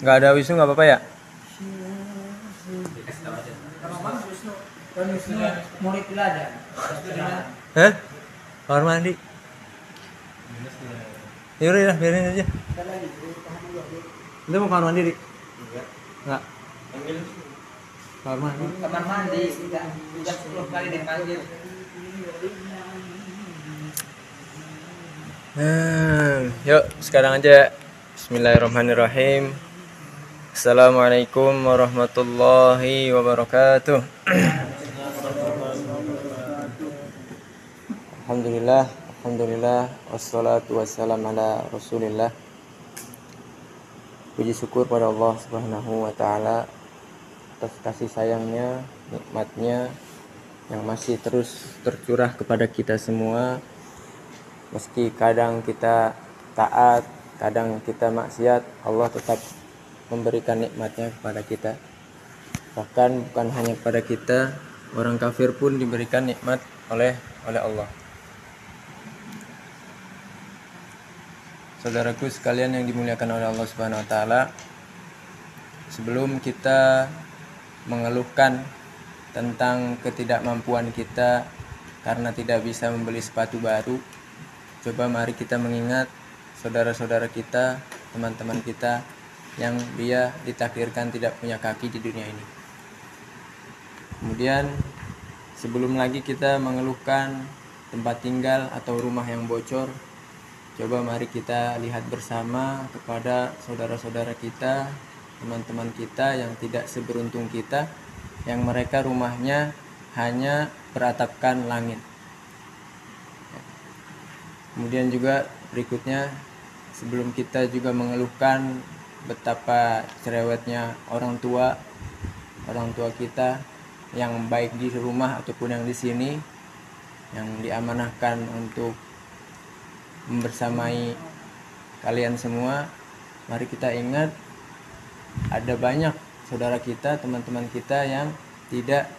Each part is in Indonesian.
Nggak ada Wisnu nggak apa-apa ya? Murid teladan. Hah? Kamar mandi. Yaudah ya, biarin aja. Itu mau kamar mandi, Dik? Enggak. Kamar mandi. Kamar mandi sudah 10 kali dipanggil. Yuk sekarang aja. Bismillahirrahmanirrahim. Assalamualaikum warahmatullahi wabarakatuh. Alhamdulillah, wassalatu wassalam ala Rasulillah. Puji syukur pada Allah Subhanahu wa taala atas kasih sayangnya, nikmatnya yang masih terus tercurah kepada kita semua. Meski kadang kita taat, kadang kita maksiat, Allah tetap memberikan nikmatnya kepada kita. Bahkan bukan hanya kepada kita, orang kafir pun diberikan nikmat oleh Allah. Saudaraku sekalian yang dimuliakan oleh Allah Subhanahu wa taala, sebelum kita mengeluhkan tentang ketidakmampuan kita karena tidak bisa membeli sepatu baru, coba mari kita mengingat saudara-saudara kita, teman-teman kita yang dia ditakdirkan tidak punya kaki di dunia ini. Kemudian sebelum lagi kita mengeluhkan tempat tinggal atau rumah yang bocor, coba mari kita lihat bersama kepada saudara-saudara kita, teman-teman kita yang tidak seberuntung kita, yang mereka rumahnya hanya beratapkan langit. Kemudian juga berikutnya, sebelum kita juga mengeluhkan betapa cerewetnya orang tua kita yang baik di rumah ataupun yang di sini, yang diamanahkan untuk membersamai kalian semua, mari kita ingat ada banyak saudara kita, teman-teman kita yang tidak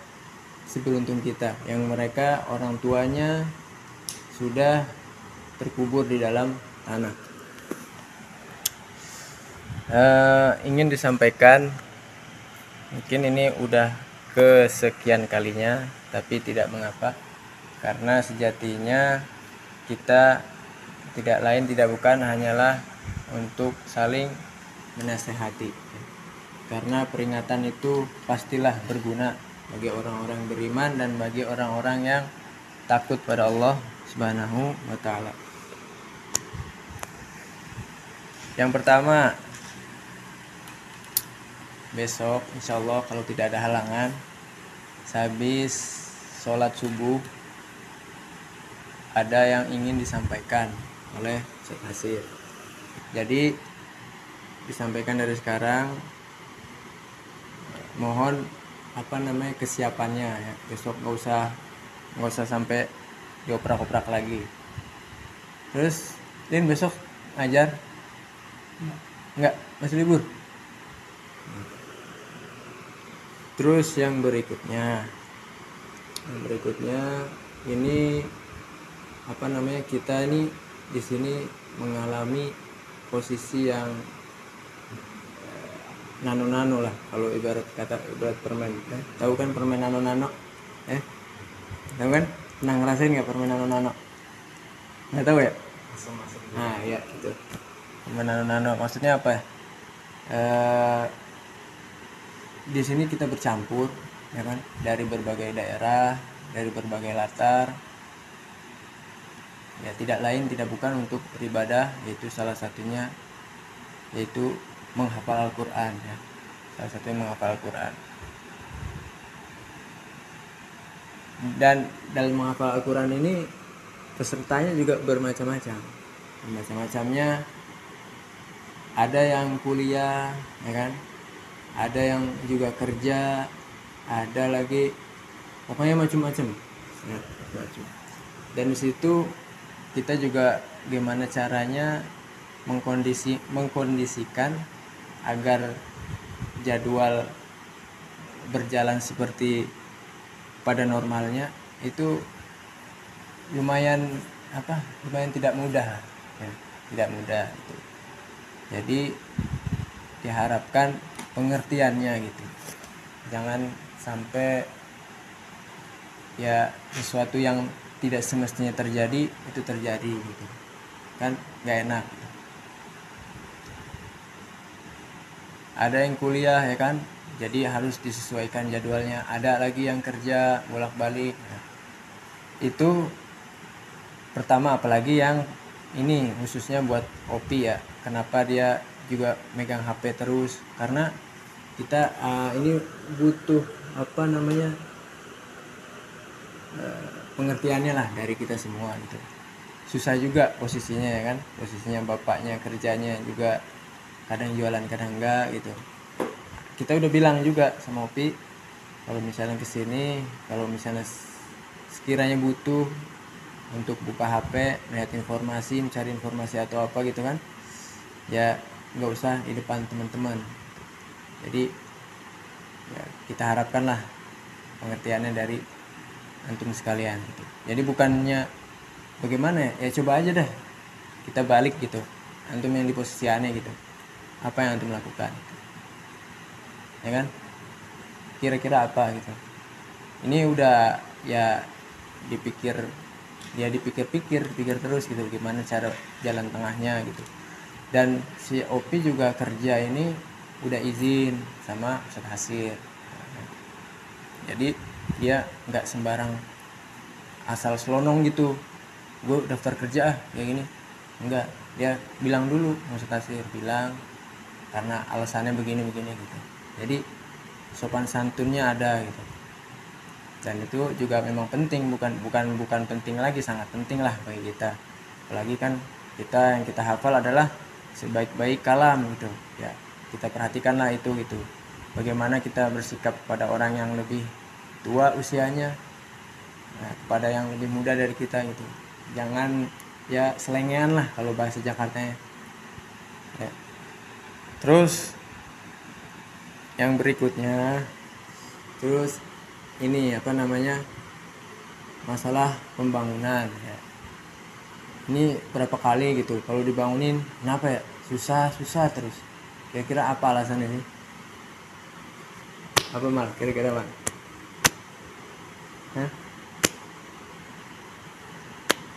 seberuntung kita, yang mereka orang tuanya sudah terkubur di dalam tanah. Ingin disampaikan, mungkin ini udah kesekian kalinya, tapi tidak mengapa, karena sejatinya kita tidak lain tidak bukan hanyalah untuk saling menasehati, karena peringatan itu pastilah berguna bagi orang-orang beriman dan bagi orang-orang yang takut pada Allah Subhanahu wa taala. Yang pertama, besok insyaallah kalau tidak ada halangan, sehabis sholat subuh ada yang ingin disampaikan oleh Ustaz Nasir. Jadi disampaikan dari sekarang, mohon kesiapannya ya. Besok nggak usah sampai dioprak-oprak lagi. Terus Lin besok ngajar? Enggak, masih libur. Terus yang berikutnya ini kita ini di sini mengalami posisi yang nano lah, kalau ibarat permen. Tahu kan permen nano? Tahu kan? Pernah ngerasain nggak permen nano? Nggak tahu ya? Nah ya gitu. Permen nano maksudnya apa ya? Di sini kita bercampur, ya kan? Dari berbagai daerah, dari berbagai latar. Ya tidak lain tidak bukan untuk beribadah, yaitu salah satunya yaitu menghafal Al-Quran ya. Salah satunya menghafal Al-Quran. Dan dalam menghafal Al-Quran ini pesertanya juga bermacam-macam. Macam-macamnya, ada yang kuliah, ya kan? Ada yang juga kerja, ada lagi pokoknya macam-macam. Dan di situ kita juga gimana caranya mengkondisikan agar jadwal berjalan seperti pada normalnya itu lumayan tidak mudah ya, tidak mudah gitu. Jadi diharapkan pengertiannya gitu. Jangan sampai ya sesuatu yang tidak semestinya terjadi itu terjadi gitu kan, nggak enak. Ada yang kuliah ya kan, jadi harus disesuaikan jadwalnya. Ada lagi yang kerja bolak-balik. Itu pertama, apalagi yang ini khususnya buat Opi ya, kenapa dia juga megang HP terus, karena kita ini butuh apa namanya pengertiannya lah dari kita semua gitu. Susah juga posisinya ya kan, posisinya bapaknya kerjanya juga kadang jualan kadang enggak gitu. Kita udah bilang juga sama Opi kalau misalnya kesini, kalau misalnya sekiranya butuh untuk buka HP, melihat informasi, mencari informasi atau apa gitu kan, ya nggak usah di depan teman-teman. Jadi ya, kita harapkan lah pengertiannya dari antum sekalian gitu. Jadi bukannya bagaimana ya coba aja dah kita balik gitu, antum yang di posisi aneh gitu, apa yang antum lakukan gitu. Ya kan, kira-kira apa gitu. Ini udah ya dipikir terus gitu, gimana cara jalan tengahnya gitu. Dan si Opi juga kerja ini udah izin sama Ustadz Hasir, jadi dia nggak sembarang asal selonong gitu, gue daftar kerja kayak gini, enggak. Dia bilang dulu, Ustadz Hasir bilang karena alasannya begini gitu. Jadi sopan santunnya ada gitu. Dan itu juga memang penting, bukan penting lagi, sangat penting lah bagi kita. Apalagi kan kita yang kita hafal adalah sebaik-baik kalam gitu ya, kita perhatikanlah itu gitu, bagaimana kita bersikap pada orang yang lebih tua usianya, nah, kepada yang lebih muda dari kita gitu. Jangan ya selengean lah kalau bahasa Jakartanya ya. Terus yang berikutnya, terus ini apa namanya, masalah pembangunan ya. Ini berapa kali gitu kalau dibangunin, kenapa ya susah terus, kira-kira apa alasannya sih? Apa Mal, kira-kira Mal? Hah?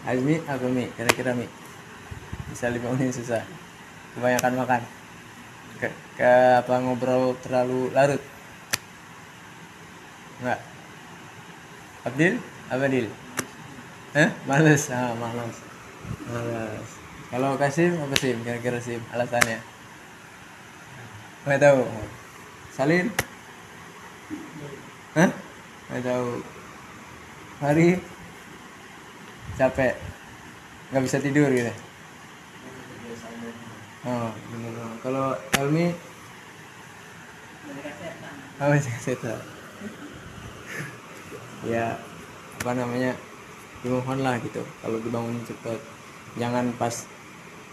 Azmi apa Mi, kira-kira Mi bisa dibangunin susah? Kebanyakan makan, ke apa, ngobrol terlalu larut? Enggak. Abdil apa Dil? Males. Kalau Kasim apa Sim, kira-kira Sim alasannya? Nggak tahu. Salin? Nggak tahu. Hari capek, nggak bisa tidur gitu. Oh bener. Kalau Elmi apa sih setan? Ya apa namanya, dimohon lah gitu kalau dibangunin cepet, jangan pas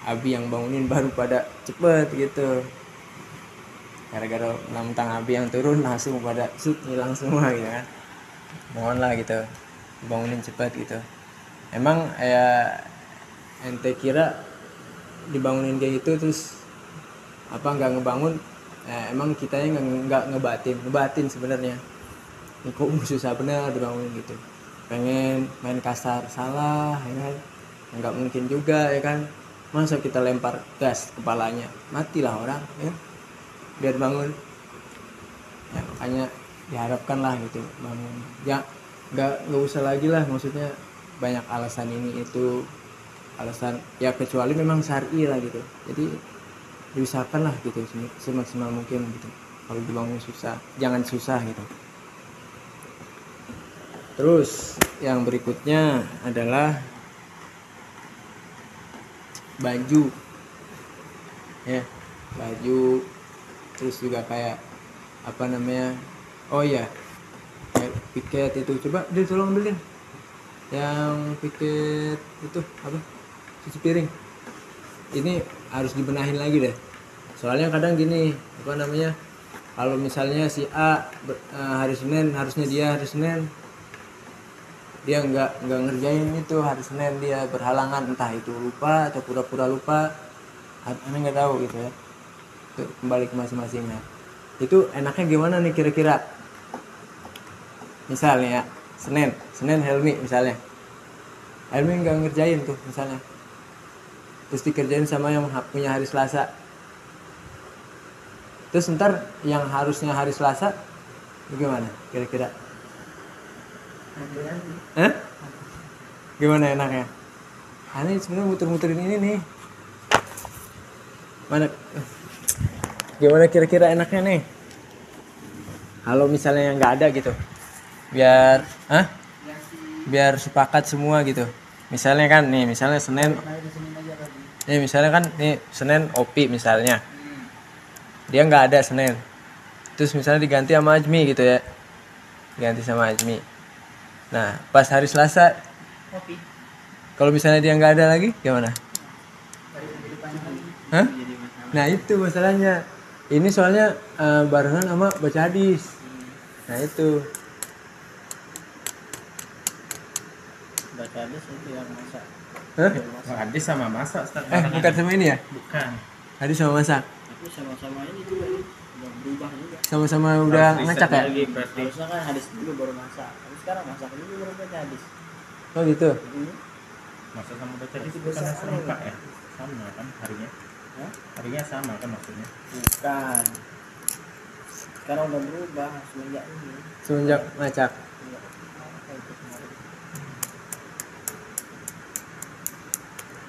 Abi yang bangunin baru pada cepet gitu, gara-gara mentang Abi yang turun langsung pada hilang semua gitu kan. Mohon lah gitu dibangunin cepet gitu. Emang ya ente kira dibangunin kayak gitu terus apa nggak ngebangun, emang kitanya nggak ngebatin sebenarnya. Ini kok susah bener dibangunin gitu, pengen main kasar salah ya kan, nggak mungkin juga ya kan, masa kita lempar gas kepalanya matilah orang ya biar bangun ya. Makanya diharapkan lah gitu bangun ya, nggak usah lagi lah, maksudnya banyak alasan ini itu alasan ya, kecuali memang syar'i lah gitu. Jadi diusahakan lah gitu semaksimal mungkin gitu, kalau dibangun susah jangan susah gitu. Terus yang berikutnya adalah baju ya, baju. Terus juga kayak apa namanya, oh iya kayak piket itu, coba Dil tolong ambilin yang piket itu apa, cuci piring ini harus dibenahin lagi deh. Soalnya kadang gini apa namanya, kalau misalnya si A hari Senin, harusnya dia hari Senin dia nggak ngerjain itu, hari Senin dia berhalangan, entah itu lupa atau pura-pura lupa, aneh nggak tahu gitu ya. Tuh, kembali ke masing-masingnya. Itu enaknya gimana nih kira-kira? Misalnya ya, Senin Helmi misalnya. Helmi nggak ngerjain tuh misalnya. Terus dikerjain sama yang punya hari Selasa. Terus ntar yang harusnya hari Selasa gimana kira-kira? Hah? Gimana enaknya? Ini sebenarnya muter-muterin ini nih. Mana? Gimana kira-kira enaknya nih? Kalau misalnya yang nggak ada gitu, biar sepakat semua gitu. Misalnya kan nih, misalnya Senin, misalnya kan nih Senin Opi misalnya, dia nggak ada Senin. Terus misalnya diganti sama Ajmi gitu ya, ganti sama Ajmi. Nah pas hari Selasa, kalau misalnya dia nggak ada lagi, gimana? Hah? Nah itu masalahnya. Ini soalnya barengan sama baca hadis. Nah itu. Baca hadis itu yang masak. Hah? Hadis sama masak. Bukan sama ini ya? Bukan. Hadis sama masak. Tapi sama-sama ini juga udah berubah juga. Sama-sama udah Harus ngacak ya? lagi berarti. Harusnya kan hadis dulu baru masak. Tapi sekarang masak dulu baru baca hadis. Oh gitu. Masak sama baca hadis bukan serentak ya? Sama kan harinya? Hah? Harinya sama kan maksudnya? Bukan. Sekarang udah berubah semenjak ini. Semenjak ngacak.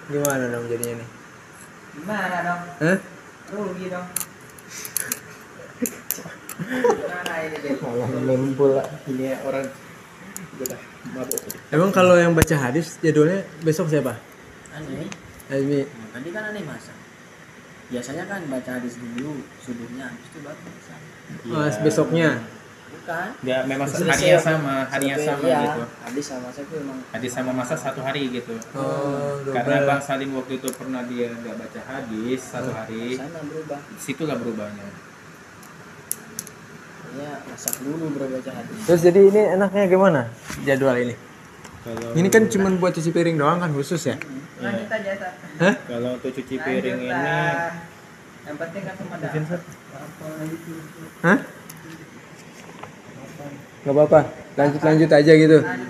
Gimana dong jadinya nih? Gimana dong? Hah? Rugi dong. Gimana ini deh? Malah ngumpul lah. Ini orang udah mabuk. Emang kalau yang baca hadis jadwalnya besok siapa? Aneh. Azmi. Nah, tadi kan aneh masak. Biasanya kan baca hadis dulu, subuhnya, habis itu baru masak. Besoknya. Bukan. Ya memang Selesai. harinya sama Iya, gitu. hadis sama masak itu emang. Hadis sama masak satu hari gitu. Oh, Karena double. Bang Salim waktu itu pernah dia nggak baca hadis satu hari, Sana berubah. situlah berubahnya. Ya, masak dulu baru baca hadis. Terus jadi ini enaknya gimana jadwal ini? Kalau Ini kan cuma buat cuci piring doang kan khusus ya? Lanjut aja, Sat. Hah? kalau untuk cuci piring Lanjut ini lah. Yang penting kan semua dapat. Hah? Gak apa-apa. Lanjut aja gitu. Lanjut.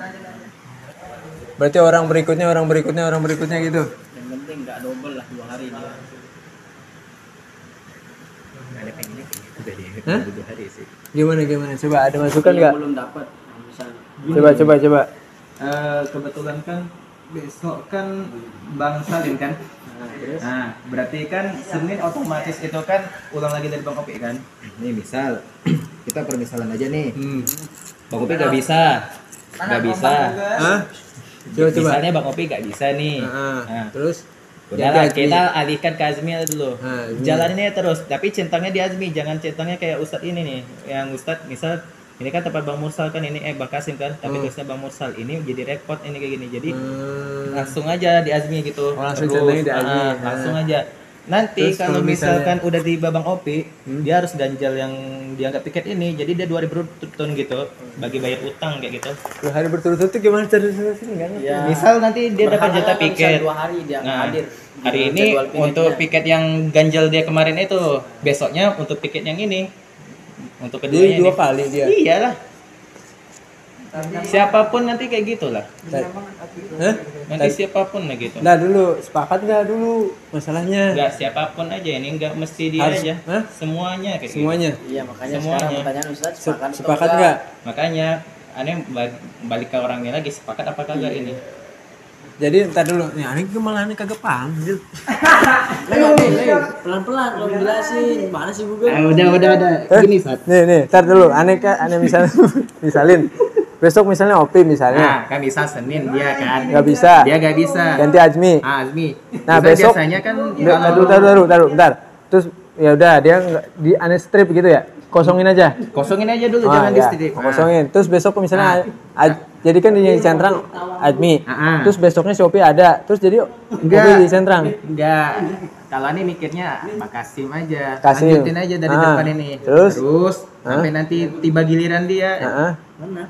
Berarti orang berikutnya gitu. Yang penting nggak double lah 2 hari dia. ada pengennya kayak gitu dari Hah? 2 hari sih. Gimana? Coba ada masukan Yang nggak? belum dapat, misal. Coba. Kebetulan kan besok kan Bang Salim kan. Nah, berarti kan Senin otomatis itu kan ulang lagi dari Bang Kopi kan. Nih misal kita permisalan aja nih. Bang Kopi nggak bisa. Mana Nggak bisa. Bang Hah? Coba. Misalnya Bang Kopi nggak bisa nih. Nah, Terus? udah lah kita alihkan ke Azmi aja dulu. Azmi. Jalaninnya terus, tapi centangnya di Azmi, jangan centangnya kayak Ustadz ini nih. Yang Ustadz misal ini kan tempat Bang Mursal kan ini Bang Kasim kan, tapi tulisnya Bang Mursal. Ini jadi repot ini kayak gini. Jadi langsung aja di Azmi gitu. Oh, langsung Terus, centangnya di Azmi. langsung aja. Nanti Terus kalau kalau misalkan udah di Babang Opi, dia harus ganjal yang dianggap tiket ini. Jadi dia 2000 ton gitu, bagi bayar utang kayak gitu. 2 hari berturut-turut itu gimana cara sini nggak ngerti. Ya, Misal nanti dia dapat jatah berharap kan bisa piket. 2 hari dia nggak Nah, hadir. hari Di ini jadwal piketnya. untuk piket yang ganjal dia kemarin itu, besoknya untuk piket yang ini. Untuk Jadi keduanya 2 ini. kali dia. Iyalah. Siapapun nanti kayak gitulah. Hah? Nanti siapapun lah gitu. Nah dulu sepakat nggak dulu masalahnya? Enggak siapapun aja ini, enggak mesti dia Harus- aja. Hah? Semuanya kayak Semuanya. Iya, makanya Semuanya. sekarang pertanyaan Ustaz, sepakat, atau Sepakat enggak? nggak? gitu. Makanya aneh balik ke orangnya lagi, sepakat apa kagak ini. Jadi ntar dulu, nih aneh malah aneh kagak paham. Pelan-pelan kalau jelasin. Mana sih Google? Udah. Gini, Sat. Nih, ntar dulu aneh misalnya misalin besok misalnya Opi misalnya Nah, kan bisa Senin dia kan. nggak bisa Dia nggak bisa. ganti Azmi. Azmi. Nah, Bisa besok- biasanya kan Taruh, bentar. Terus ya udah dia nggak di aneh strip gitu ya, kosongin aja. kosongin aja dulu, Ah, jangan di ya, strip. kosongin. Terus besok misalnya jadi kan di Centrang Azmi. Ah. Terus besoknya si Opi ada. Terus jadi Opi di Centrang. Enggak. Kalau ini mikirnya Mbak Kasim aja. Kasim. Lanjutin aja dari Ah. depan ini. Terus? sampai nanti tiba giliran dia. Heeh. Mana?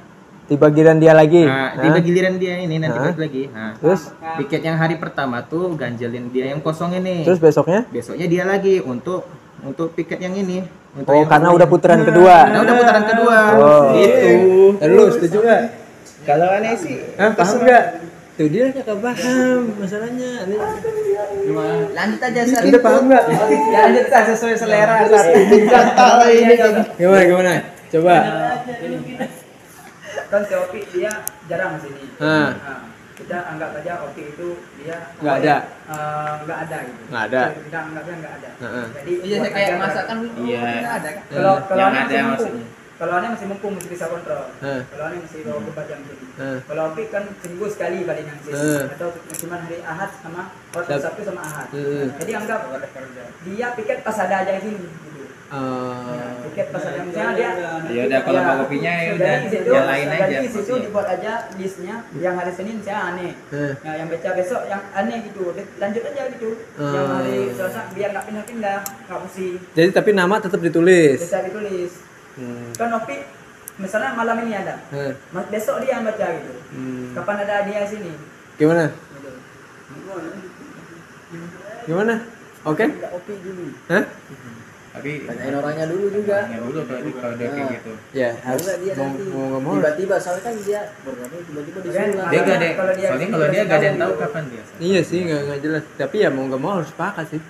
Tiba giliran dia lagi. Nah, tiba giliran dia ini nanti Ah. balik lagi. Nah, Terus piket yang hari pertama tuh ganjelin dia yang kosong ini. terus besoknya Besoknya dia lagi untuk untuk piket yang ini. Untuk Oh, yang karena ini. udah putaran kedua. Karena udah putaran kedua. Oh. Gitu. Lu setuju gak? Kalau aneh sih, Paham gak? Tuh dia gak paham masalahnya. Lanjut aja Sat. Anda paham gak? Ya, lanjut Sat, sesuai selera Sat. Gimana? Coba. Kan si Opi dia jarang kesini. Ah. Nah, kita anggap aja Opi itu dia Nggak ada. Nggak ada gitu. Nggak ada. Kita anggapnya nggak ada. Heeh. Jadi Iya, buat kayak aja masakan Iya. nggak ada kan. Kalau Yang Ane ada masih mumpung. maksudnya. Kalau Ane masih mumpung masih bisa kontrol. Kalau Ane masih 24 jam sini. Kalau Opi kan seminggu sekali paling yang sini. Atau cuma hari Ahad sama Sabtu sama Ahad. Jadi anggap dia piket pas ada aja di sini gitu. Tiket pas ada misalnya dia Ya udah kalau mau kopinya ya udah dari situ, yang lain aja. dari situ dibuat aja listnya yang hari Senin saya aneh nah, yang baca besok yang aneh gitu lanjut aja gitu yang hari Selasa biar nggak pindah-pindah nggak pusing Jadi tapi nama tetap ditulis. bisa ditulis kan Opi misalnya malam ini ada besok dia yang baca gitu kapan ada dia sini Gimana? gitu. Gimana? Oke? Opi dulu. Hah? Tapi Tanyain orangnya dulu juga. ya dulu kalau udah kayak gitu. Ya, Harus harus dia mau nanti nggak mau. tiba-tiba soalnya kan dia berapa tiba-tiba disuruh. Dia gak ada. Kalau dia Soalnya sini kalau dia udah gak ada yang tahu tahu gitu. kapan dia. Iya sih, nggak jelas. Tapi ya mau nggak mau harus sepakat sih.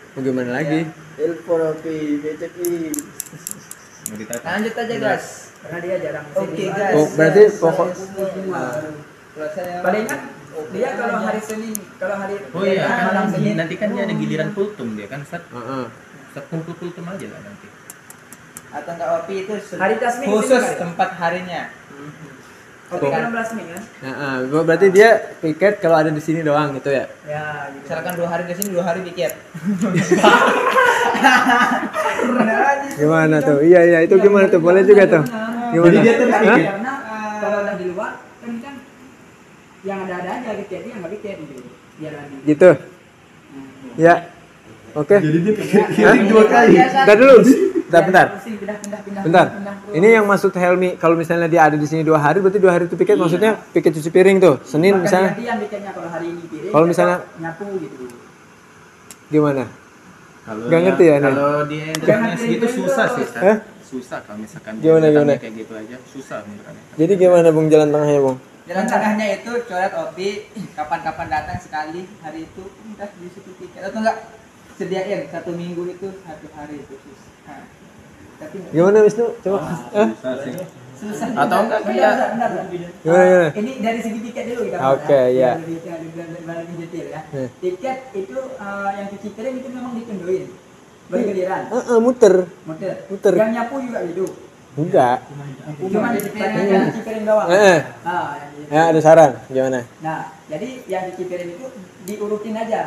Mau gimana lagi? Telepon Opi, BCP. Mau ditanya. lanjut aja guys karena dia jarang kesini. Oke, guys. Oh, berarti pokok. paling kan dia kalau hari Senin kalau hari Oh iya kan malam Senin nanti kan dia ada giliran kultum dia kan set Heeh. kultum aja lah nanti. Atau enggak Opi itu hari tasmi khusus tempat harinya. Opi kan 16 Mei kan Heeh. Berarti dia piket kalau ada di sini doang gitu ya? ya gitu. Misalkan 2 hari di sini 2 hari piket. Gimana tuh? Iya itu gimana tuh? Boleh juga tuh. Gimana? Jadi dia terus Hah? pikir. Karena kalau udah di luar kan yang ada aja piket yang nggak piket gitu biar lagi Gitu. Ya. Oke. Jadi dia Hah? dua kali. Bentar dulu. Bentar. pindah Bentar. Ini yang maksud Helmi kalau misalnya dia ada di sini 2 hari berarti 2 hari itu piket maksudnya piket cuci piring tuh. Senin misalnya. gantian piketnya kalau hari ini piring Kalau misalnya nyapu gitu gimana? Kalau Nggak dia- ngerti ya, Nek? Kalau dia internet segitu susah sih. Sat. Hah? Susah kalau misalkan dia Gimana, datangnya gimana? kayak gitu aja susah menurut Jadi gimana Bung jalan tengahnya, Bung? Jalan tengahnya itu coret Opi kapan-kapan datang sekali hari itu udah di situ tiket atau enggak sediain 1 minggu itu 1 hari itu susah. Nah, tapi enggak Gimana Wisnu? Coba. susah sih. susah. Atau enggak Bentar, kayak bentar. Gimana? Ini dari segi tiket dulu kita. Oke, ya. Lebih detail ya. Hmm. Tiket itu yang cuci piring itu memang ditunduin. Bergiliran. Muter. Muter. Muter. Yang nyapu juga gitu. Enggak. Cuma cuci piring yang cuci piring doang. Nah, Nah, yang gitu. ya ada saran gimana? Nah, jadi yang cuci piring itu diurutin aja.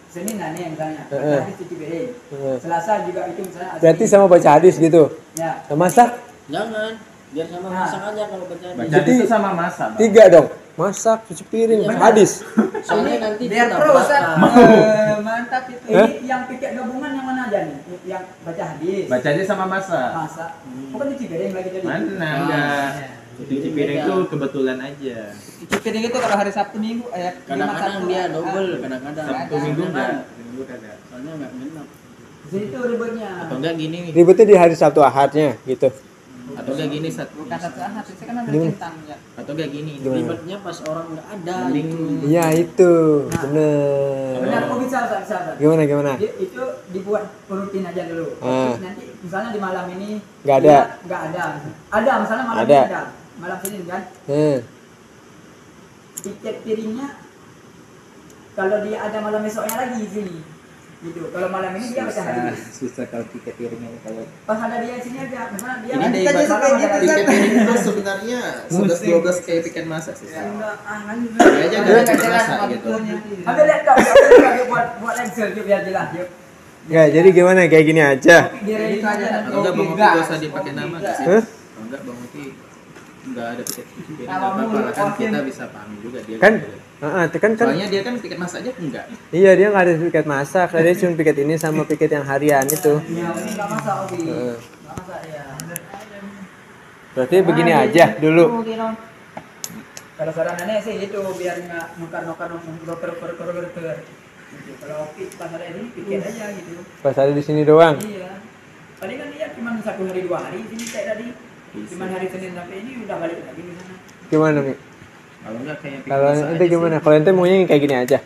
Senin nih misalnya, Heeh. hari cuci piring. Heeh. Selasa juga itu misalnya. Berarti sama baca hadis gitu. Ya. Nah, masak Jangan, biar sama masak aja kalau baca. baca Jadi- itu sama masak. Bang. 3 dong. Masak, cuci piring, hadis. Soalnya nanti Biar kita pro bahas. Ustaz. Mantap itu. Hah? Ini yang piket gabungan yang mana aja nih? Yang baca hadis. Baca aja sama masak. Masak. Bukan cuci piring lagi jadi. Mana enggak. Cuci piring itu kebetulan aja. Cuci piring itu kalau hari Sabtu Minggu Kadang-kadang dia double, kadang-kadang. Sabtu Minggu enggak. Minggu kagak. Soalnya enggak enak. Di situ ribetnya. Atau enggak gini nih. Ribetnya di hari Sabtu Ahadnya gitu. Atau enggak gini Sat. bukan satu ahad, itu kan ada Gimana? centang ya. Atau enggak gini. Gimana? Ribetnya pas orang enggak ada. Link. Iya itu. Nah. Bener. Benar, kok bisa. Gimana gimana? Itu dibuat rutin aja dulu. Ah. Terus nanti misalnya di malam ini Nggak ada. dia nggak ada. Ada misalnya malam Ada. ini ada. Malam Senin kan. Tiket piringnya kalau dia ada malam besoknya lagi di sini. Gitu. Kalau malam ini dia baca hadis. Susah kalau tiket piringnya kalau Pas ada dia di sini aja. Misalnya dia Ini nanti ada aja ibarat sampai gitu. tiket piring itu sebenarnya 11-12 kayak piket masak sih. Kayaknya Ada enggak jelas masak sama gitu. betulnya. Ada lihat dong, ada buat Excel yuk biar jelas yuk. Nggak, jadi gimana kayak gini aja. Biar itu aja. Kalau enggak Bang Oki enggak usah dipakai nama enggak sih? Hah? Kalau enggak Bang Oki enggak ada tiket piring Nama enggak apa-apa lah kan mulu, kita bisa paham juga dia. Kan? gitu. Kan Soalnya dia kan tiket masak aja enggak. iya dia nggak ada piket masak, dia cuma piket ini sama piket yang harian itu. Ya, ini nggak masak Obi. Heeh. Nggak masak ya. Berarti begini aja dulu. Kalau saran aneh sih itu biar nggak nukar. Gitu. Kalau kopi pas hari ini piket aja gitu. Pas ada di sini doang. Iya. Paling kan dia cuma 1 hari 2 hari sini kayak tadi. Cuma hari Senin sampai ini udah balik lagi di sana. Gimana Mi? Kalau enggak kayak Kalau ente gimana? Kalau ente maunya kayak gini aja.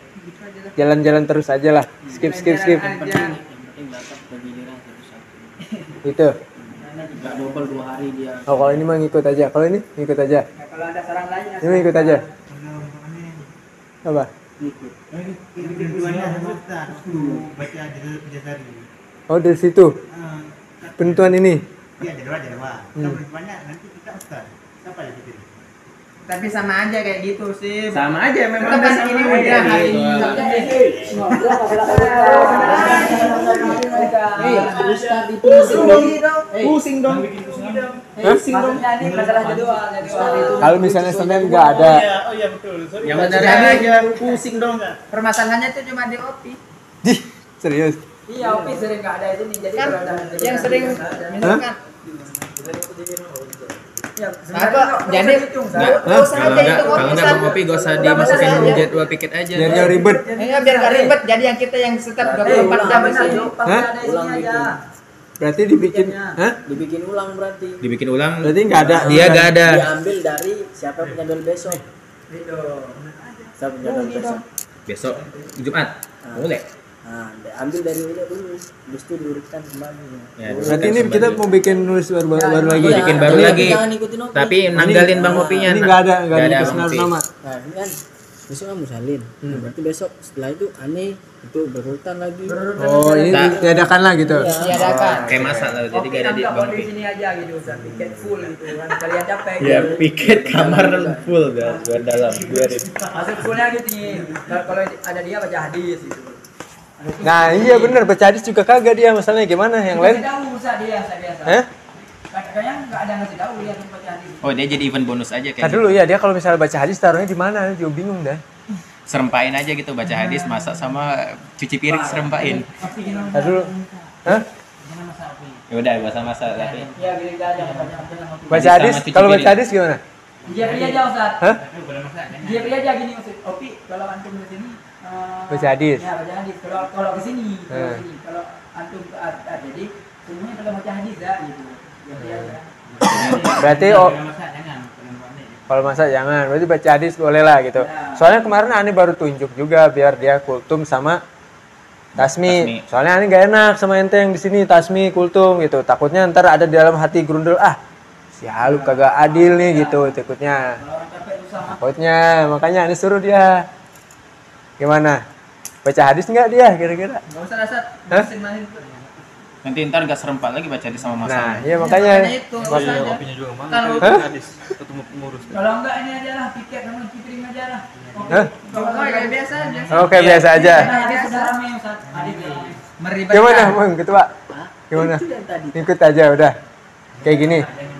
Jalan-jalan terus aja lah. Skip. Yang penting dapat bergiliran satu-satu. Itu. Nggak double 2 hari dia. Oh kalau ini mah ngikut aja. Kalau ini ngikut aja. Nah, kalau ada saran lain ya. Ini ngikut aja. Apa? Ikut. Oh dari situ. Penentuan ini. Iya, jadwal. Banyak nanti kita ustaz. Siapa yang bikin? Tapi sama aja kayak gitu sih. sama aja memang Tetap kan ini udah hari ini. Ustaz itu Pusing dong. Maksudnya ini masalah jadwal. Kalau misalnya Senin nggak ada. Oh iya betul. Sorry. yang benar aja pusing dong. Permasalahannya itu cuma di OPI. Dih, serius. Iya, Opi sering nggak ada itu nih. Jadi Kan kalau ada yang sering misalkan ya, apa jadi Kalau enggak Bang Opi gak usah dimasukin jadwal piket aja. Biar jauh ribet. ya biar gak ribet jadi yang kita yang setiap 24 jam di sini. Hah? Ulang aja. Berarti dibikin. Hah? dibikin ulang berarti. Dibikin ulang. Berarti nggak ada. Dia gak ada. Diambil dari siapa yang punya jadwal besok. Gitu. Siapa punya jadwal besok. Besok Jumat. Boleh. Nah, ambil dari ini dulu. Habis itu diurutkan kembali. Ya, Berarti ini kita mau bikin nulis baru lagi. Iya. Bikin baru Tapi lagi. Jangan ikutin Opi. Tapi nanggalin Bang Opinya. Ini nggak ada Nggak ada dikasih Bang Opi. nama. Nah, ini kan besok kamu salin. Berarti besok setelah itu aneh itu berurutan lagi. Oh ini diadakan lah gitu. Diadakan. Kayak masa lah jadi gak ada di Bang di Opi. sini aja gitu, Ustaz. Piket full gitu kan. Kalian capek Ya gitu. piket kamar full dah buat dalam biarin. Masuk fullnya gitu nih. Kalau ada dia baca hadis gitu. Nah iya bener baca hadis juga kagak dia masalahnya gimana yang lain? Ngasih tahu Ustaz dia biasa. Hah? Kayaknya nggak ada ngasih tahu dia tuh baca hadis. Oh dia jadi event bonus aja kayak Tadi dulu ya dia kalau misalnya baca hadis taruhnya di mana? Juga bingung dah. serempain aja gitu baca hadis masak sama cuci piring serempain. Tadi dulu. Hah? Ya udah masa-masa tapi Iya, gini aja baca Baca Sama hadis cuci kalau baca piring. hadis gimana? Dia aja Ustaz. Hah? Dia aja gini Ustaz. Opi kalau antum ke sini Baca hadis. Ya, baca hadis. Kalau ke sini, Eh. kalau antum ke jadi semuanya kalau baca hadis ya gitu. Jadi aja. Berarti kalau masak jangan. Berarti baca hadis boleh lah gitu. Soalnya kemarin Ani baru tunjuk juga biar dia kultum sama Tasmi. Tasmi. Soalnya Ani gak enak sama ente yang di sini Tasmi kultum gitu. Takutnya ntar ada di dalam hati grundel si Halu kagak adil nih gitu takutnya. Kalau orang capek susah mah. Takutnya makanya Ani suruh dia. Gimana? Baca hadis nggak dia kira-kira? Enggak usah Ustaz. Hah? Masing-masing. nanti ntar gak serempak lagi baca hadis sama Nah, masalah. iya makanya. itu maksudnya. Kalau Kalau enggak ini aja lah piket sama piring aja lah. Oke. Hah? kalau kayak biasa aja. Oke biasa aja. Hadis sudah rame Ustaz. Hadis rame. Meribetkan. Gimana Bang Ketua? Gimana? Itu yang tadi. Ikut aja udah. Kayak gini.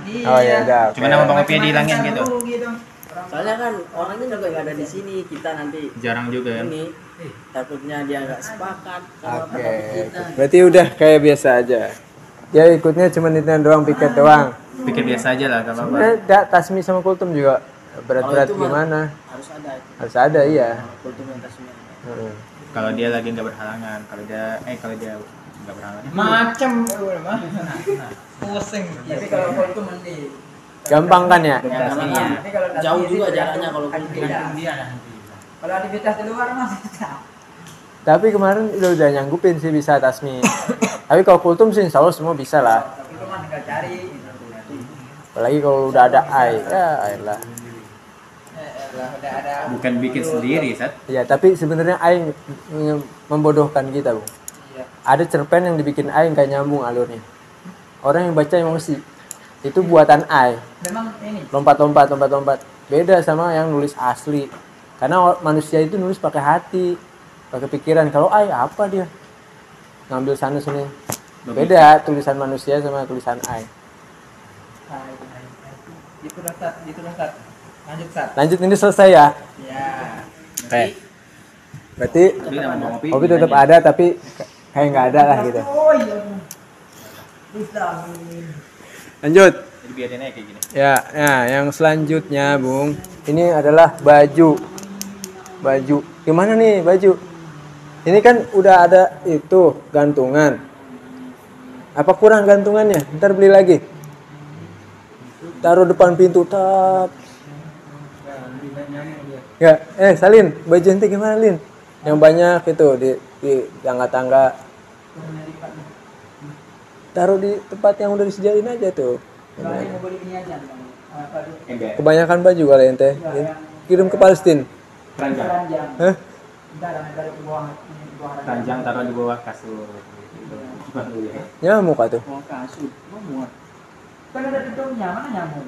Iya. Oh ya udah. Cuma nama Bang Opi dihilangin gitu. Soalnya kan orangnya juga nggak ada di sini. Kita nanti Jarang juga kan. ini takutnya dia nggak sepakat sama Oke. pendapat kita. Berarti udah kayak biasa aja. Dia ikutnya cuma nitian doang, piket doang. Pikir biasa aja lah kalau Sebenarnya Tasmi sama Kultum juga berat-berat Kalau itu mah gimana? Harus ada itu. Harus ada iya. Kultum yang tasnya. Heeh. kalau dia lagi nggak berhalangan, kalau dia nggak berhalangan. Macem mah. Pusing. Tapi kalau kalau itu mandi. Gampang kan ya? Adaptasinya. Tapi kalau Jauh tasbih juga itu jaraknya kalau aktivitas. Kalau aktivitas di luar mah susah. Tapi kemarin udah nyanggupin sih bisa Tasmi. Tapi kalau Kultum sih insya Allah semua bisa lah. Tapi itu mah tinggal cari. Apalagi kalau udah ada air, ya air lah. Udah ada. Bukan bikin sendiri, Sat. Iya, tapi sebenarnya air membodohkan kita, Bu. Ada cerpen yang dibikin air kayak nyambung alurnya. Orang yang baca emosi. Itu buatan air. Memang ini Lompat-lompat. Beda sama yang nulis asli. Karena manusia itu nulis pakai hati, pakai pikiran. Kalau ai apa dia? Ngambil sana sini. Beda tulisan manusia sama tulisan ai. Itu Ustaz, Lanjut Ustaz. Lanjut ini selesai ya. Ya. Oke. Berarti Tapi nama Bang Opi. Opi tetap ada tapi kayak nggak ada lah gitu. Oh iya. Bisa. Lanjut. Jadi biarin aja kayak gini. Ya, yang selanjutnya, Bung. Ini adalah baju. Baju. Gimana nih baju? Ini kan udah ada itu gantungan. Apa kurang gantungannya? Ntar beli lagi. Taruh depan pintu tap. Ya, Salin, baju ente gimana Lin? Yang banyak itu di tangga-tangga. Taruh di tempat yang udah disediain aja tuh. Kalau mau beli ini aja. Kebanyakan baju kali ente. Kirim ke Palestina. Ranjang. Hah? Entar ke bawah Ranjang taruh di bawah kasur. Gimana dulu ya? Nyamuk ah tuh. Mau kasut, mau muat. Kan ada tutupnya, mana nyamuk?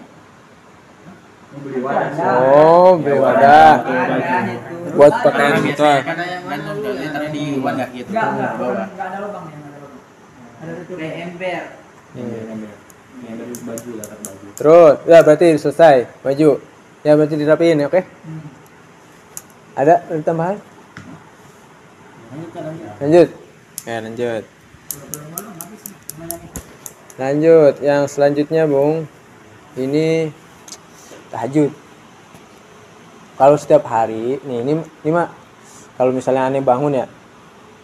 Beli wadah. Oh, beli wadah. Wadah itu. Buat pakaian motor. Ada yang mana dulu ya taruh di wadah gitu. Enggak Bawah. ada lubang yang ada lubang. Ada tutup. Ember. Yang dari baju latar baju. Terus, ya berarti selesai baju. Ya berarti dirapiin ya, oke? Ada tambahan? Lanjut. Ya, lanjut. Lanjut, yang selanjutnya, Bung. Ini tahajud. Kalau setiap hari, nih ini mah kalau misalnya aneh bangun ya.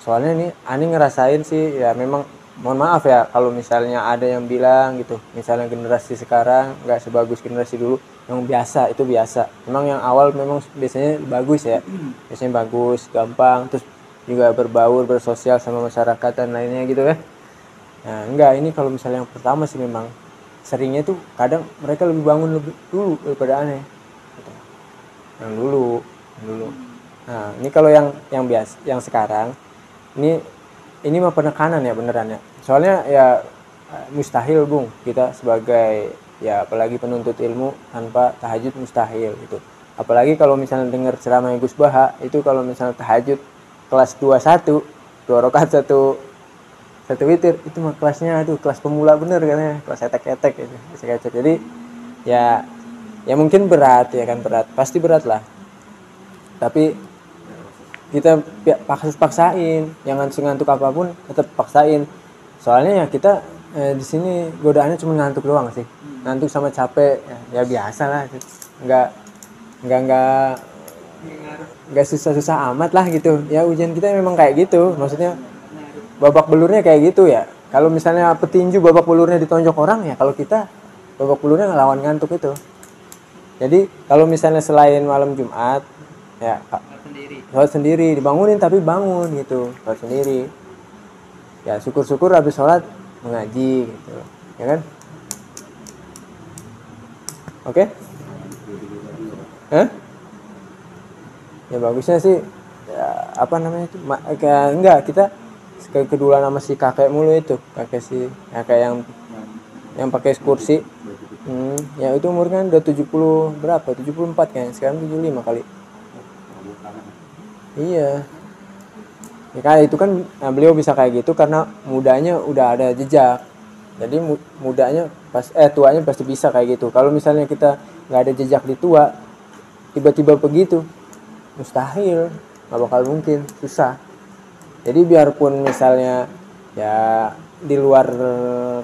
Soalnya nih aneh ngerasain sih ya memang mohon maaf ya kalau misalnya ada yang bilang gitu, misalnya generasi sekarang nggak sebagus generasi dulu. Yang biasa itu biasa. Memang yang awal memang biasanya bagus ya. Biasanya bagus, gampang, terus juga berbaur, bersosial sama masyarakat dan lainnya gitu ya. Nah, enggak, ini kalau misalnya yang pertama sih memang seringnya tuh kadang mereka lebih bangun lebih dulu daripada aneh. Gitu. Yang dulu. Nah, ini kalau yang biasa, yang sekarang ini mah penekanan ya beneran ya. Soalnya ya mustahil, Bung, kita sebagai ya apalagi penuntut ilmu tanpa tahajud mustahil gitu. Apalagi kalau misalnya dengar ceramah Gus Baha itu kalau misalnya tahajud kelas 21 2 rakaat satu witir itu mah kelasnya kelas pemula bener kan ya, kelas etek-etek gitu. Jadi ya mungkin berat ya kan, pasti berat lah. Tapi kita paksain, jangan sengantuk apapun tetap paksain. Soalnya ya kita di sini godaannya cuma ngantuk doang sih. Ngantuk sama capek ya biasa lah. Enggak susah-susah amat lah gitu. Ya ujian kita memang kayak gitu. Maksudnya babak belurnya kayak gitu ya. Kalau misalnya petinju babak belurnya ditonjok orang ya, kalau kita babak belurnya ngelawan ngantuk itu. Jadi kalau misalnya selain malam Jumat ya sholat sendiri dibangunin tapi bangun gitu, sholat sendiri. Ya syukur-syukur habis sholat mengaji gitu. Ya kan? Oke? Ya bagusnya sih ya, apa namanya itu enggak kita kedua nama si kakek mulu itu, kakek yang pakai kursi. Ya itu umurnya udah 70 berapa? 74 kan. Sekarang 75 kali. Iya. Ya kan itu kan beliau bisa kayak gitu karena mudanya udah ada jejak. Jadi mudanya tuanya pasti bisa kayak gitu. Kalau misalnya kita nggak ada jejak di tua, tiba-tiba begitu, mustahil, nggak bakal mungkin, susah. Jadi biarpun misalnya ya di luar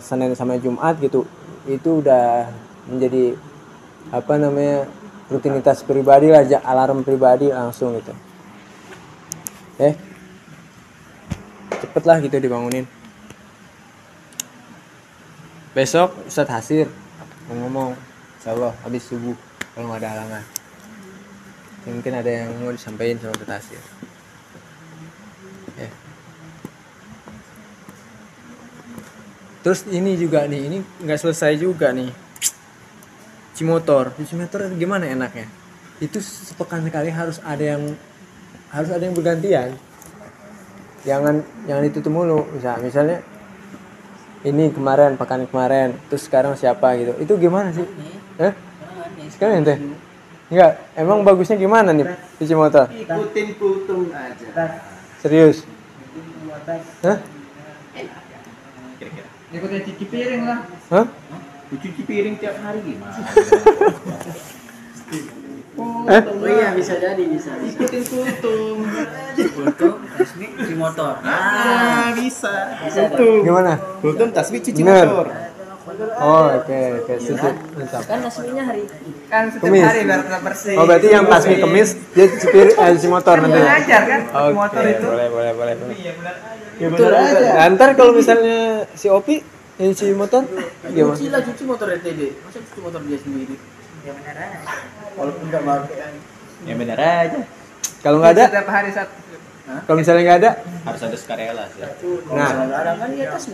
Senin sama Jumat gitu, itu udah menjadi apa namanya rutinitas pribadi lah, alarm pribadi langsung gitu. Cepet lah gitu dibangunin. Besok Ustadz Hasir mau ngomong, insyaallah habis subuh kalau nggak ada halangan. Mungkin ada yang mau disampaikan sama Ustadz Hasir. Terus ini juga nih, ini nggak selesai juga nih. Cimotor gimana enaknya? Itu sepekan sekali harus ada yang bergantian. Jangan itu mulu. Misalnya ini pekan kemarin, terus sekarang siapa gitu. Itu gimana sih? Sekarang ente? Enggak, emang bagusnya gimana nih cuci motor? Ikutin kultum aja. Serius? Kira-kira. Ikutin cuci piring lah. Hah? Cuci piring tiap hari gimana? Oh iya bisa jadi bisa. Ikutin kultum. Kultum, tasbih, cuci motor. Bisa. Bisa. Kultum. Gimana? Kultum tasbih cuci Bener. motor. Oh, oke, setuju. Mantap. Kan resminya hari Kan setiap Kemis. hari biar tetap bersih. Oh, berarti yang pas kemis dia supir si motor nanti. Belajar kan Oke, motor itu. boleh. Ya benar aja. Nah, ntar kalau misalnya si Opi yang cuci motor, gimana? cuci lah, cuci motor RTD. Masa cuci motor dia sendiri? Ya benar aja. Walaupun nggak pakai kan. Ya benar aja. Kalau nggak ada, Setiap hari satu. kalau misalnya nggak ada, Harus ada sukarela sih. nah, Kalau nggak ada kan dia tasmi.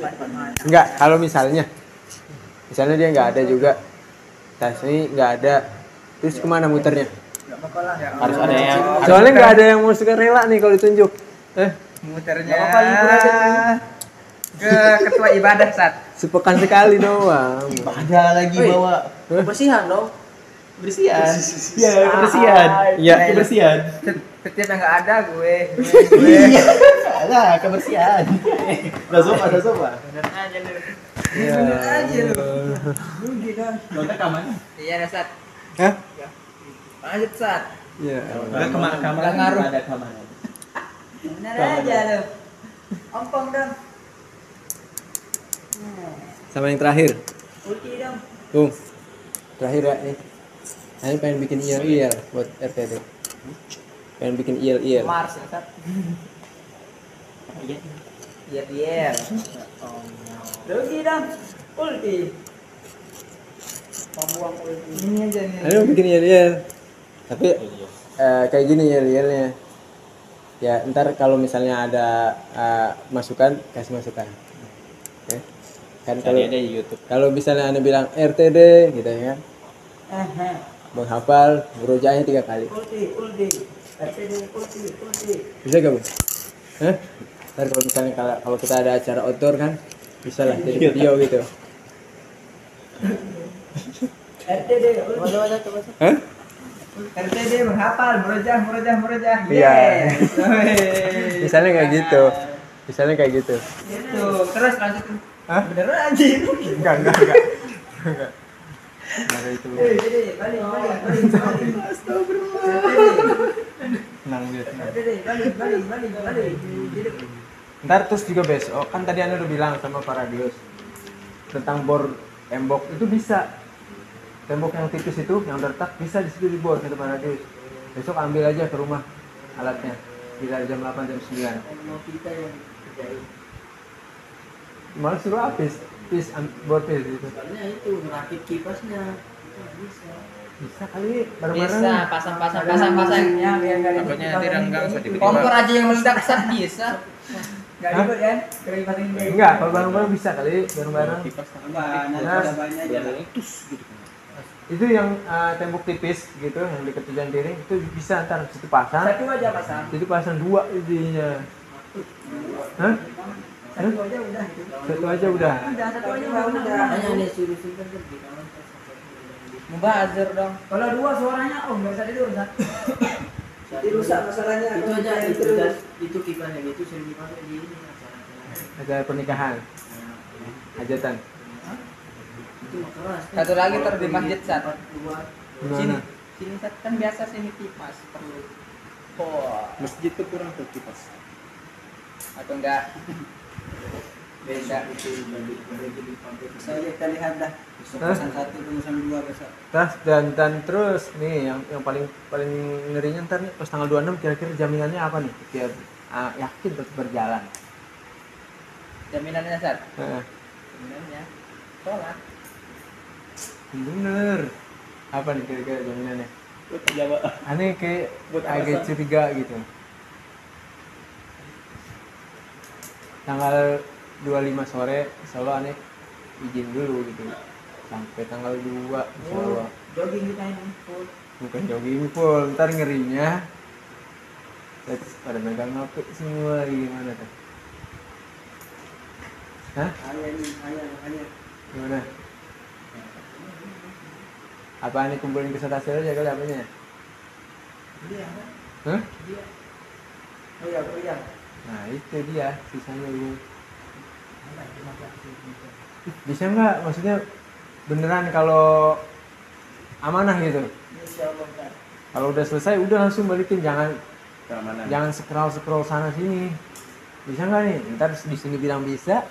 nggak. Kalau misalnya dia nggak ada juga, tasnya nggak ada, terus kemana muternya? Nggak apa-apa lah. Harus ada yang Soalnya nggak ada yang mau sukarela nih kalau ditunjuk. Muternya. Nggak apa-apa, libur aja tuh. Ke ketua ibadah saat. Sepekan sekali doang. ada lagi Woi. bawa Kebersihan dong. kebersihan. Iya, kebersihan. Iya. Kebersihan. Setiap yang nggak ada gue. Iya. Ada kebersihan. Ada sopa. Benar aja lu. Ya. Benar aja lu. Rugi dong. Nonton kamarnya. Iya dah Sat. Hah? Lanjut Sat. Iya. Udah kamar Nggak ngaruh. ada kamarnya. Benar aja lu. Ompong dong. Sama yang terakhir. Ulti dong. Bung. Terakhir ya nih. Saya pengen bikin IL buat RTD. Pengen bikin IL. Mars ya Sat. Iya dia. Rugi dong. Ulti. Pembuang ulti. Ini aja nih. Ayo bikin IL. Tapi kayak gini IL-nya. Ya, ntar kalau misalnya ada masukan, kasih masukan. Oke. Kan kalau Tadi ada di YouTube. kalau misalnya Anda bilang RTD gitu ya. Menghafal murojaahnya 3 kali. Ulti. RTD ulti. Bisa gak, Bung? Hah? Ntar kalau misalnya kalau kita ada acara outdoor kan, bisa lah jadi video gitu. RTD ulti. Hah? RTD menghafal merojah. Iya. Yes. Woi. Misalnya kayak gitu. Itu. Terus lanjut. Hah? Beneran anjing. Enggak. Enggak ada itu. RTD balik. Tenang dia. RTD balik. Ntar terus juga besok kan tadi Anda udah bilang sama Pak Radius tentang bor tembok itu bisa. Tembok yang tipis itu yang retak bisa di situ dibor kata Pak Radius. Besok ambil aja ke rumah alatnya. Bila jam 8 jam 9. Malah suruh habis bor pis gitu. Soalnya itu merakit kipasnya. Bisa kali bareng-bareng. Bisa pasang ya biar enggak ribet. Takutnya nanti renggang saat dibikin. Kompor aja yang meledak sat bisa. Enggak ribet kan? Keribetan ini. Enggak, kalau bareng-bareng bisa kali bareng-bareng. Itu yang tembok tipis gitu yang dekat tujuan piring itu bisa ntar situ pasang. Satu aja pasang. Situ pasang 2 intinya. Hah? Satu aja udah itu. Satu aja udah. Satu aja udah. Hanya ada suruh simpan kan di kamar. Mubazir dong. Kalau 2 suaranya enggak usah tidur Sat. Dirusak masalahnya. Itu aja itu kipasnya itu sering dipakai di ini acara. Acara pernikahan. Hajatan. Itu keras. Satu lagi ter di masjid Sat. Gimana? Sini Sat kan biasa sini kipas perlu. Oh, Masjid tuh kurang tuh kipas. atau enggak? Beda. Saya kita lihat dah. Pesan 1 pesan 2 besok. Dan terus nih yang paling ngerinya ntar nih pas tanggal 26 kira-kira jaminannya apa nih biar yakin tetap berjalan. Jaminannya Sat. Heeh. Jaminannya sholat. Bener. Apa nih kira-kira jaminannya? Buat jawab. Aneh kayak Buat agak alasan. curiga gitu. Tanggal 25 sore insya aneh izin dulu gitu sampai tanggal 2 insya Jogging kita ini full. bukan jogging full ntar ngerinya terus pada megang HP semua gimana tuh? Hah? Ayah. Gimana? Apa aneh kumpulin ke hasil aja kali apanya? Iya. Hah? Oh iya. Nah itu dia sisanya lu bisa nggak maksudnya beneran kalau amanah gitu kalau udah selesai udah langsung balikin jangan scroll sana sini bisa nggak nih ntar di sini bilang bisa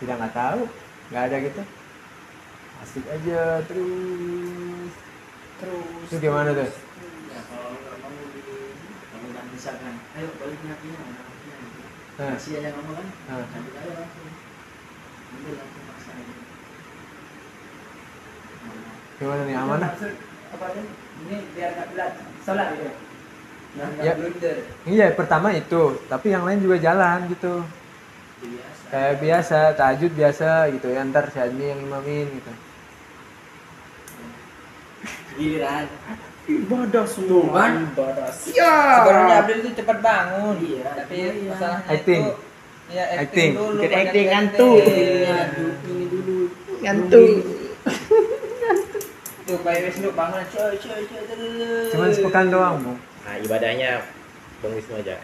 tidak nggak tahu nggak ada gitu asik aja terus. Itu gimana tuh? Ya kalau kamu dan misalkan ayo balik nyakinya masih aja kamu kan nanti aja langsung ambil langsung paksa aja. Gimana nih, amanah? Apa nih? Ini biar nggak telat sholat gitu. Biar nggak Ya. blunder. Iya, pertama itu, tapi yang lain juga jalan gitu. Biasa. Kayak biasa, tahajud biasa gitu ya, ntar si Admi yang imamin gitu. Giliran Ibadah semua. kan? Ibadah. Sebenarnya Abdul itu cepat bangun. Iya. Tapi Iya. masalahnya Acting. itu ya Acting. acting dulu. Bikin banyak acting, acting. ngantuk. Ini dulu Ngantuk. Tuh kayak wis lu bangun coy. Cuman sepekan doang, Bu. Nah, ibadahnya Bang Wisnu aja.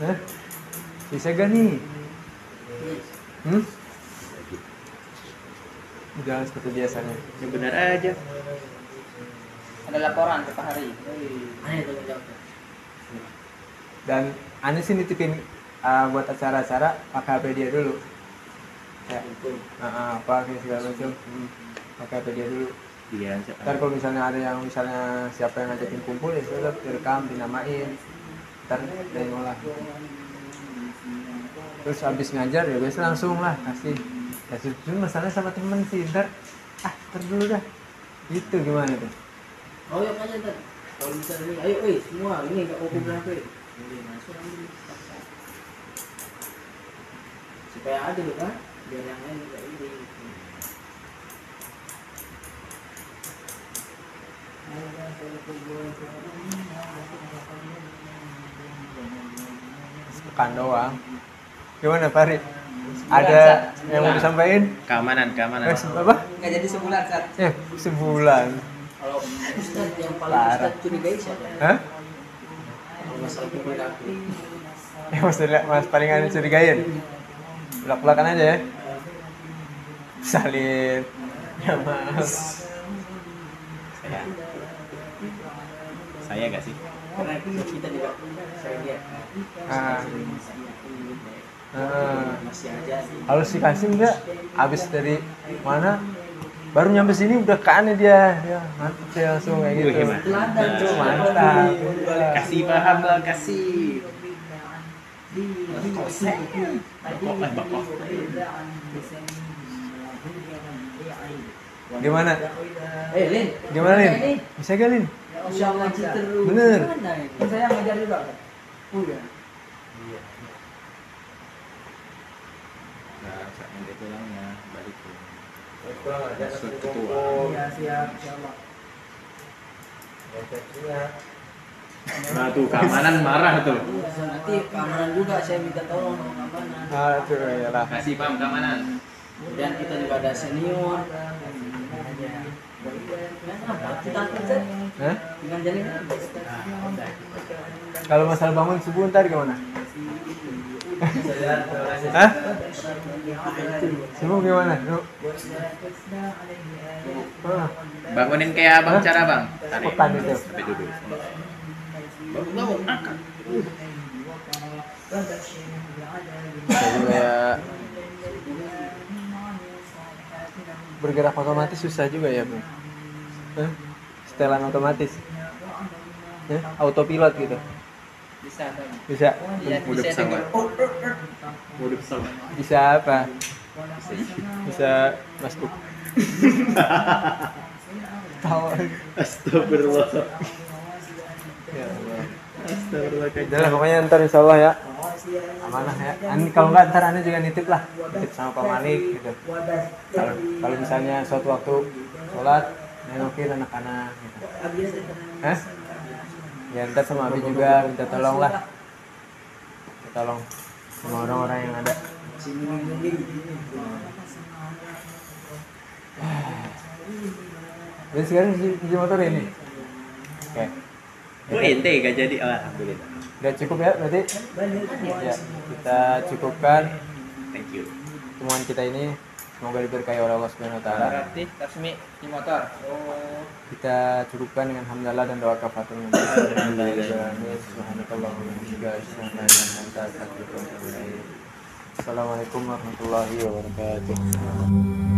Hah? Bisa gak nih? Jalan seperti biasanya. Yang benar aja. Ada laporan ke Pak Hari. aneh tanggung jawab. Dan aneh sih nitipin buat acara-acara pakai HP dia dulu. Kayak apa kayak segala macam. Pakai HP dia dulu. Iya, Ntar kalau misalnya ada yang misalnya siapa yang ngajakin kumpul ya sudah direkam, dinamain. Ntar dari ngolah. Terus habis ngajar ya biasa langsung lah kasih. Itu masalahnya sama temen sih, ntar dulu dah. Itu gimana tuh? Oh ya aja ntar. Kalau misalnya ini, ayo semua ini nggak kopi berapa? Ini masuk ambil paksa. Supaya adil kan, biar yang lain juga ini. Sepekan doang. Gimana Farid? Ada yang mau disampaikan? Keamanan. Apa? Nggak jadi sebulan saat. Sebulan. Kalau Ustadz yang paling Parah. Ustadz curigai siapa? Hah? Kalau masalah perilaku. Mas paling aneh curigain. Belak-belakan aja ya. Salin. Ya mas. Saya gak sih? Karena kita juga saya lihat masih aja sih. Kalau si Kasim enggak habis dari mana baru nyampe sini udah kane dia ya mantap sih langsung kayak gitu. Wih, mantap. Itu mantap. Kasih paham lah, kasih. Bakok. Gimana? Lin. Gimana Lin? Bisa gak Lin? Insya Allah terus. Bener. Gimana ini? Kan saya ngajar juga. Udah. Nah, saat nanti pulangnya balik ke Iya, siap, insyaallah. Nah tuh keamanan marah tuh. Nanti keamanan juga saya minta tolong sama keamanan. Itu ya lah. Kasih paham keamanan. Dan kita juga ada senior. Kita kerja Hah? dengan jalan. Kalau masalah bangun subuh ntar gimana? Hah? Subuh gimana? Bangunin kayak abang cara bang. Tarik. Pekan itu. Sampai duduk. Bangun angkat. Saya juga ya bergerak otomatis susah juga ya Bu. Setelan otomatis. Autopilot gitu. Bisa kan? Bisa. Iya, Mode bisa pesawat. dengar. Mode pesawat. Bisa apa? Bisa masuk. Tahu. Astagfirullah. Ya Allah. Astagfirullah. Udah lah, pokoknya ntar insya Allah ya amanah ya. Kalau nggak ntar Anda juga nitip lah, nitip sama Pak Malik gitu. Kalau misalnya suatu waktu sholat nengokin anak-anak gitu. Hah? Ya ntar sama Abi juga minta tolong lah. Tolong sama orang-orang yang ada. Dan sekarang di motor ini. Oke. Oh ente gak jadi. Alhamdulillah. Udah cukup ya berarti? Ya, kita cukupkan Thank you. temuan kita ini. Semoga diberkahi oleh Allah Subhanahu wa taala. Berarti resmi di motor. Kita cukupkan dengan hamdalah dan doa kafaratul majlis. Subhanakallahumma wa bihamdika asyhadu an la ilaha illa anta astaghfiruka wa atubu ilaik. Assalamualaikum warahmatullahi wabarakatuh.